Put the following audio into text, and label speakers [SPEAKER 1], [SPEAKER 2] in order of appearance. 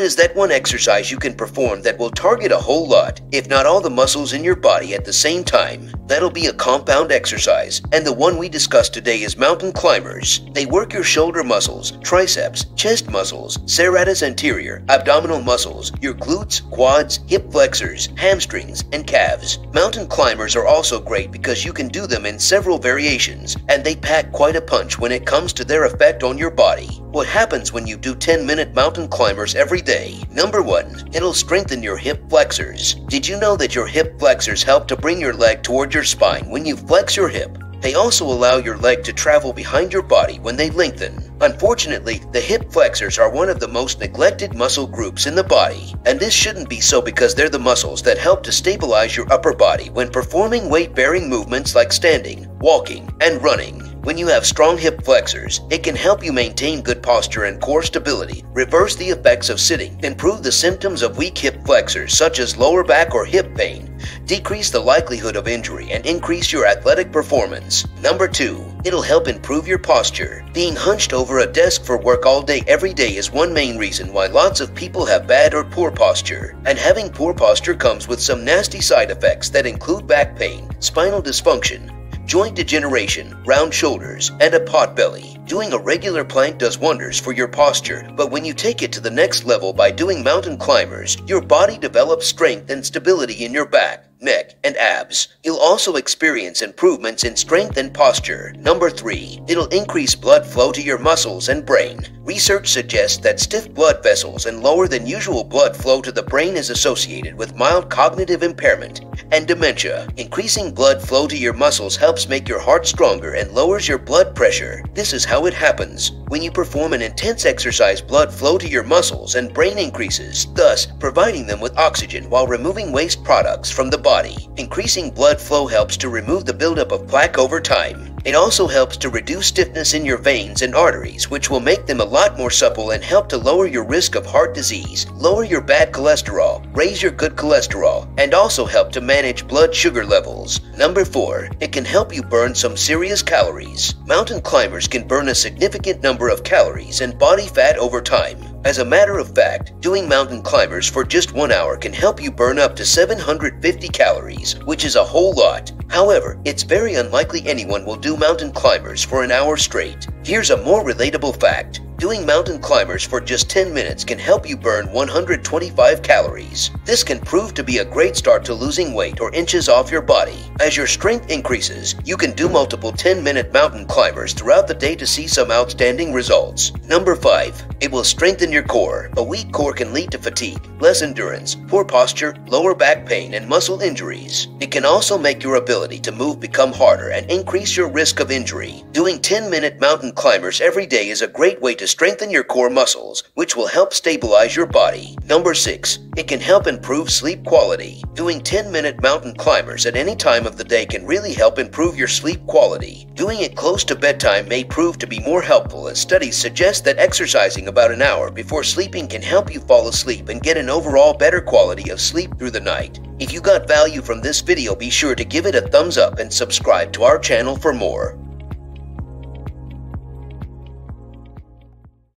[SPEAKER 1] What is that one exercise you can perform that will target a whole lot, if not all the muscles in your body at the same time? That'll be a compound exercise, and the one we discussed today is mountain climbers. They work your shoulder muscles, triceps, chest muscles, serratus anterior, abdominal muscles, your glutes, quads, hip flexors, hamstrings, and calves. Mountain climbers are also great because you can do them in several variations, and they pack quite a punch when it comes to their effect on your body. What happens when you do 10-minute mountain climbers every day? Number 1, it'll strengthen your hip flexors. Did you know that your hip flexors help to bring your leg toward your spine when you flex your hip? They also allow your leg to travel behind your body when they lengthen. Unfortunately, the hip flexors are one of the most neglected muscle groups in the body, and this shouldn't be so because they're the muscles that help to stabilize your upper body when performing weight-bearing movements like standing, walking, and running. When you have strong hip flexors, it can help you maintain good posture and core stability, reverse the effects of sitting, improve the symptoms of weak hip flexors such as lower back or hip pain, decrease the likelihood of injury, and increase your athletic performance. Number 2, it'll help improve your posture. Being hunched over a desk for work all day every day is one main reason why lots of people have bad or poor posture. And having poor posture comes with some nasty side effects that include back pain, spinal dysfunction, joint degeneration, round shoulders, and a pot belly. Doing a regular plank does wonders for your posture, but when you take it to the next level by doing mountain climbers, your body develops strength and stability in your back, neck, and abs. You'll also experience improvements in strength and posture. Number 3, it'll increase blood flow to your muscles and brain. Research suggests that stiff blood vessels and lower than usual blood flow to the brain is associated with mild cognitive impairment and dementia. Increasing blood flow to your muscles helps make your heart stronger and lowers your blood pressure. This is how it happens. When you perform an intense exercise, blood flow to your muscles and brain increases, thus providing them with oxygen while removing waste products from the body. Increasing blood flow helps to remove the buildup of plaque over time. It also helps to reduce stiffness in your veins and arteries, which will make them a lot more supple and help to lower your risk of heart disease, lower your bad cholesterol, raise your good cholesterol, and also help to manage blood sugar levels. Number 4, it can help you burn some serious calories. Mountain climbers can burn a significant number of calories and body fat over time. As a matter of fact, doing mountain climbers for just 1 hour can help you burn up to 750 calories, which is a whole lot. However, it's very unlikely anyone will do mountain climbers for an hour straight. Here's a more relatable fact. Doing mountain climbers for just 10 minutes can help you burn 125 calories. This can prove to be a great start to losing weight or inches off your body. As your strength increases, you can do multiple 10-minute mountain climbers throughout the day to see some outstanding results. Number 5, it will strengthen your core. A weak core can lead to fatigue, less endurance, poor posture, lower back pain, and muscle injuries. It can also make your ability to move become harder and increase your risk of injury. Doing 10-minute mountain climbers every day is a great way to strengthen your core muscles, which will help stabilize your body. Number 6, it can help improve sleep quality. Doing 10-minute mountain climbers at any time of the day can really help improve your sleep quality. Doing it close to bedtime may prove to be more helpful, as studies suggest that exercising about an hour before sleeping can help you fall asleep and get an overall better quality of sleep through the night. If you got value from this video, be sure to give it a thumbs up and subscribe to our channel for more.